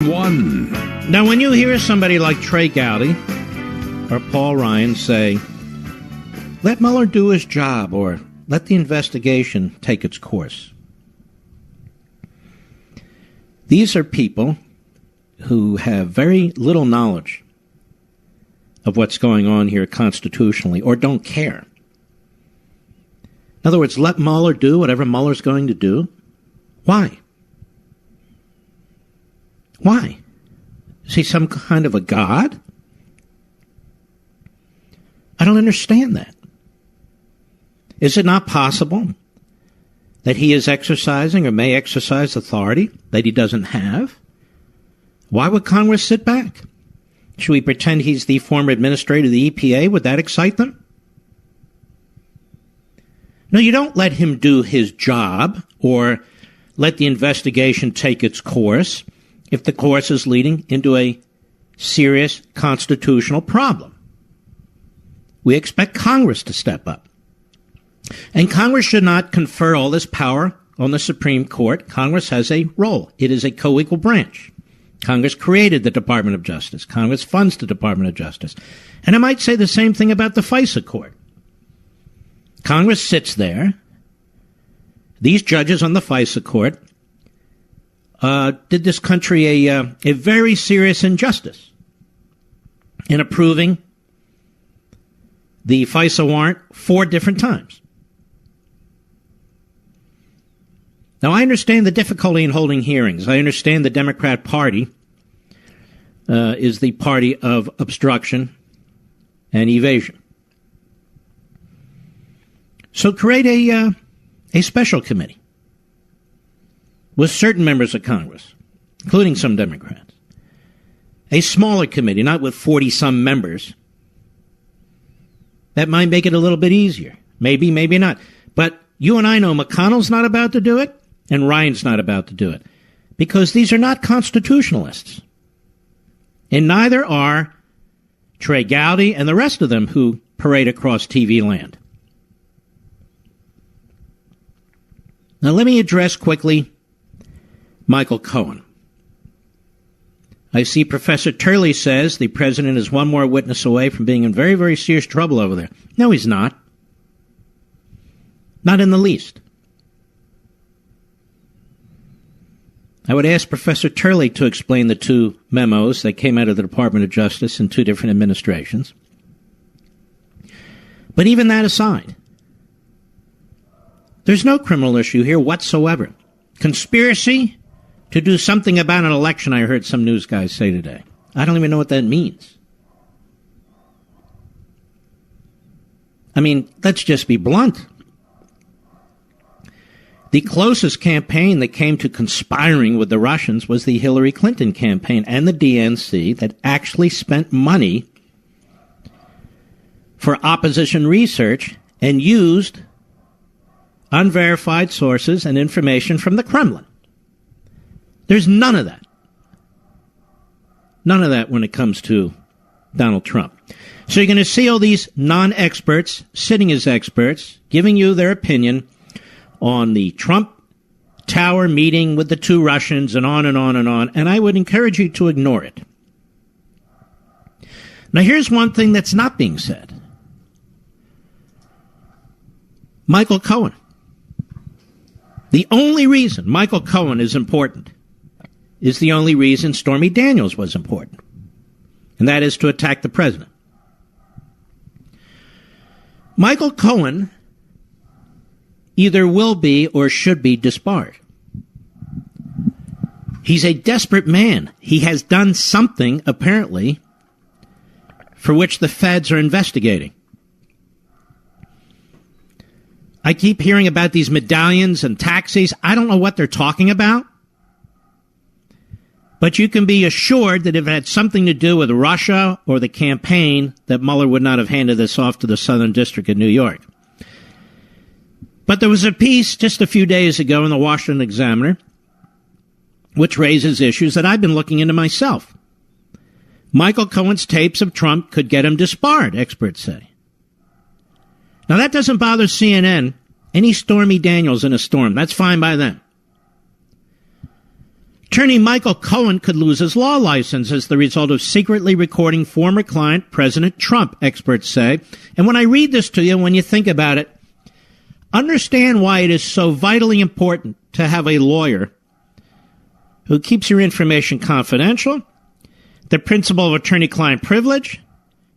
One. Now, when you hear somebody like Trey Gowdy or Paul Ryan say, let Mueller do his job or let the investigation take its course, these are people who have very little knowledge of what's going on here constitutionally or don't care. In other words, let Mueller do whatever Mueller's going to do. Why? Why? Is he some kind of a god? I don't understand that. Is it not possible that he is exercising or may exercise authority that he doesn't have? Why would Congress sit back? Should we pretend he's the former administrator of the EPA? Would that excite them? No, you don't let him do his job or let the investigation take its course if the course is leading into a serious constitutional problem. We expect Congress to step up. And Congress should not confer all this power on the Supreme Court. Congress has a role. It is a co-equal branch. Congress created the Department of Justice. Congress funds the Department of Justice. And I might say the same thing about the FISA court. Congress sits there. These judges on the FISA court did this country a very serious injustice in approving the FISA warrant 4 different times. Now, I understand the difficulty in holding hearings. I understand the Democrat Party is the party of obstruction and evasion. So create a special committee with certain members of Congress, including some Democrats. A smaller committee, not with 40-some members. That might make it a little bit easier. Maybe, maybe not. But you and I know McConnell's not about to do it, and Ryan's not about to do it, because these are not constitutionalists. And neither are Trey Gowdy and the rest of them who parade across TV land. Now, let me address quickly Michael Cohen. I see Professor Turley says the president is one more witness away from being in very, very serious trouble over there. No, he's not. Not in the least. I would ask Professor Turley to explain the 2 memos that came out of the Department of Justice in 2 different administrations. But even that aside, there's no criminal issue here whatsoever. Conspiracy to do something about an election, I heard some news guys say today. I don't even know what that means. I mean, let's just be blunt. The closest campaign that came to conspiring with the Russians was the Hillary Clinton campaign and the DNC that actually spent money for opposition research and used unverified sources and information from the Kremlin. There's none of that. None of that when it comes to Donald Trump. So you're going to see all these non-experts sitting as experts, giving you their opinion on the Trump Tower meeting with the 2 Russians and on and on and on, and I would encourage you to ignore it. Now, here's one thing that's not being said. Michael Cohen. The only reason Michael Cohen is important is the only reason Stormy Daniels was important, and that is to attack the president. Michael Cohen either will be or should be disbarred. He's a desperate man. He has done something, apparently, for which the feds are investigating. I keep hearing about these medallions and taxis. I don't know what they're talking about. But you can be assured that if it had something to do with Russia or the campaign, that Mueller would not have handed this off to the Southern District of New York. But there was a piece just a few days ago in the Washington Examiner which raises issues that I've been looking into myself. Michael Cohen's tapes of Trump could get him disbarred, experts say. Now, that doesn't bother CNN. Any Stormy Daniels in a storm, that's fine by them. Attorney Michael Cohen could lose his law license as the result of secretly recording former client President Trump, experts say. And when I read this to you, when you think about it, understand why it is so vitally important to have a lawyer who keeps your information confidential, the principle of attorney-client privilege,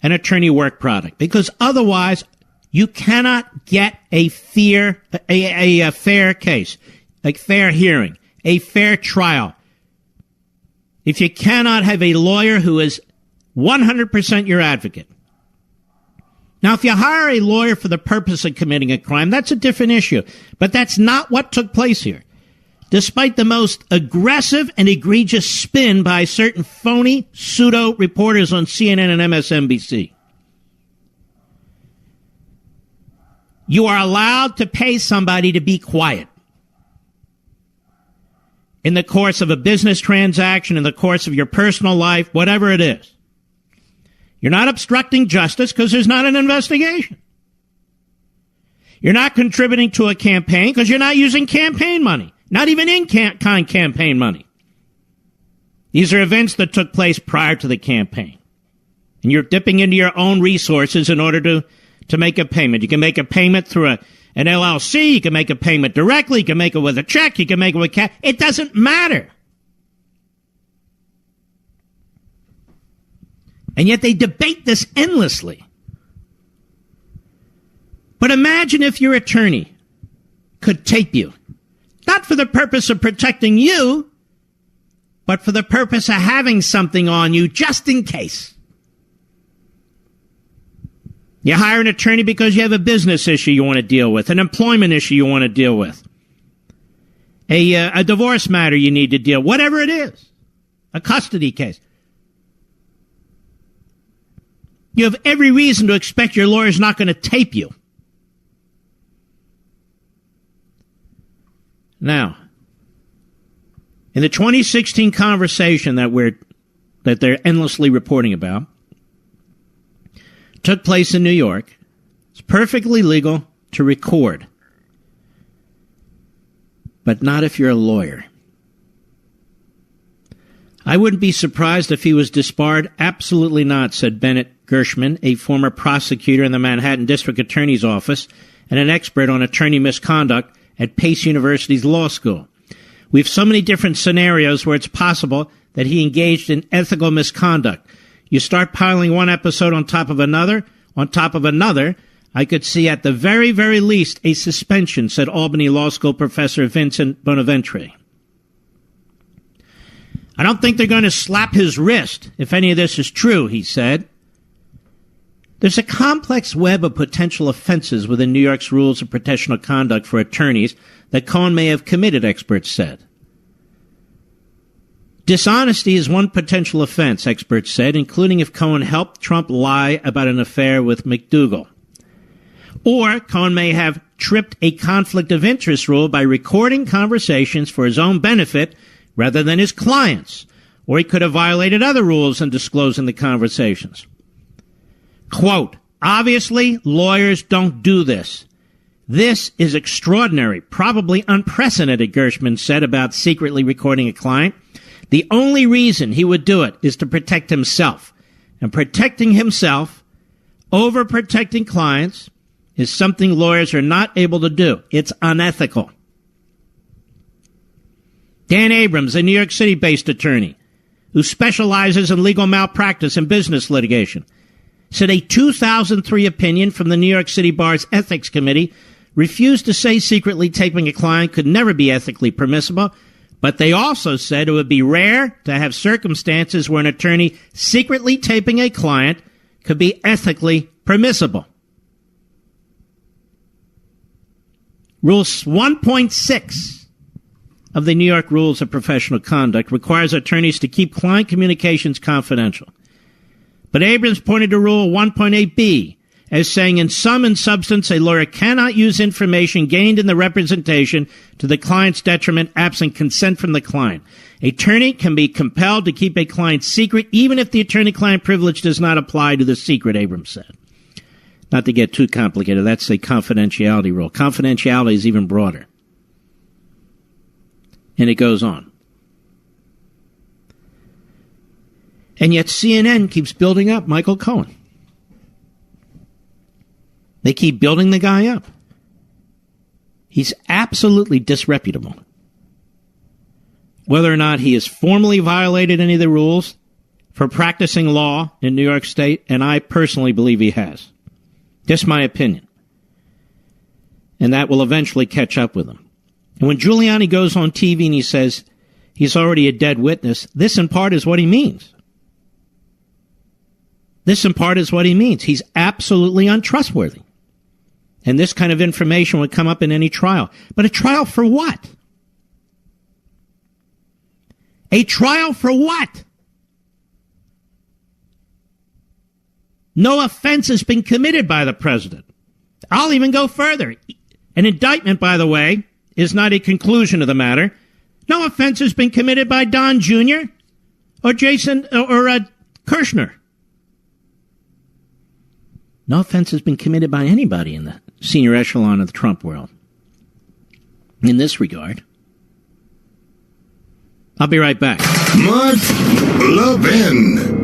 and attorney work product. Because otherwise, you cannot get a fair case, a fair hearing, a fair trial, if you cannot have a lawyer who is 100% your advocate. Now, if you hire a lawyer for the purpose of committing a crime, that's a different issue. But that's not what took place here. Despite the most aggressive and egregious spin by certain phony pseudo-reporters on CNN and MSNBC. You are allowed to pay somebody to be quiet. In the course of a business transaction, in the course of your personal life, whatever it is. You're not obstructing justice because there's not an investigation. You're not contributing to a campaign because you're not using campaign money, not even in-kind campaign money. These are events that took place prior to the campaign. And you're dipping into your own resources in order to make a payment. You can make a payment through an LLC, you can make a payment directly, you can make it with a check, you can make it with cash. It doesn't matter. And yet they debate this endlessly. But imagine if your attorney could tape you, not for the purpose of protecting you, but for the purpose of having something on you just in case. You hire an attorney because you have a business issue you want to deal with, an employment issue you want to deal with, a divorce matter you need to deal with, whatever it is, a custody case. You have every reason to expect your lawyer's not going to tape you. Now, in the 2016 conversation that they're endlessly reporting about, took place in New York. It's perfectly legal to record. But not if you're a lawyer. I wouldn't be surprised if he was disbarred. Absolutely not, said Bennett Gershman, a former prosecutor in the Manhattan District Attorney's Office and an expert on attorney misconduct at Pace University's law school. We have so many different scenarios where it's possible that he engaged in ethical misconduct. You start piling one episode on top of another, I could see at the very, very least a suspension, said Albany Law School professor Vincent Bonaventre. I don't think they're going to slap his wrist if any of this is true, he said. There's a complex web of potential offenses within New York's rules of professional conduct for attorneys that Cohen may have committed, experts said. Dishonesty is one potential offense, experts said, including if Cohen helped Trump lie about an affair with McDougal. Or Cohen may have tripped a conflict of interest rule by recording conversations for his own benefit rather than his clients. Or he could have violated other rules in disclosing the conversations. Quote, obviously, lawyers don't do this. This is extraordinary, probably unprecedented, Gershman said about secretly recording a client. The only reason he would do it is to protect himself. And protecting himself over protecting clients is something lawyers are not able to do. It's unethical. Dan Abrams, a New York City-based attorney who specializes in legal malpractice and business litigation, said a 2003 opinion from the New York City Bar's Ethics Committee refused to say secretly taping a client could never be ethically permissible, but they also said it would be rare to have circumstances where an attorney secretly taping a client could be ethically permissible. Rule 1.6 of the New York Rules of Professional Conduct requires attorneys to keep client communications confidential. But Abrams pointed to Rule 1.8b as saying in sum and substance a lawyer cannot use information gained in the representation to the client's detriment absent consent from the client. An attorney can be compelled to keep a client's secret even if the attorney-client privilege does not apply to the secret, Abrams said. Not to get too complicated, that's a confidentiality rule. Confidentiality is even broader. And it goes on. And yet CNN keeps building up Michael Cohen. They keep building the guy up. He's absolutely disreputable. Whether or not he has formally violated any of the rules for practicing law in New York State, and I personally believe he has. Just my opinion. And that will eventually catch up with him. And when Giuliani goes on TV and he says he's already a dead witness, this in part is what he means. This in part is what he means. He's absolutely untrustworthy. And this kind of information would come up in any trial. But a trial for what? A trial for what? No offense has been committed by the president. I'll even go further. An indictment, by the way, is not a conclusion of the matter. No offense has been committed by Don Jr. or Jason or Kirshner. No offense has been committed by anybody in the senior echelon of the Trump world in this regard. I'll be right back. Mark Levin.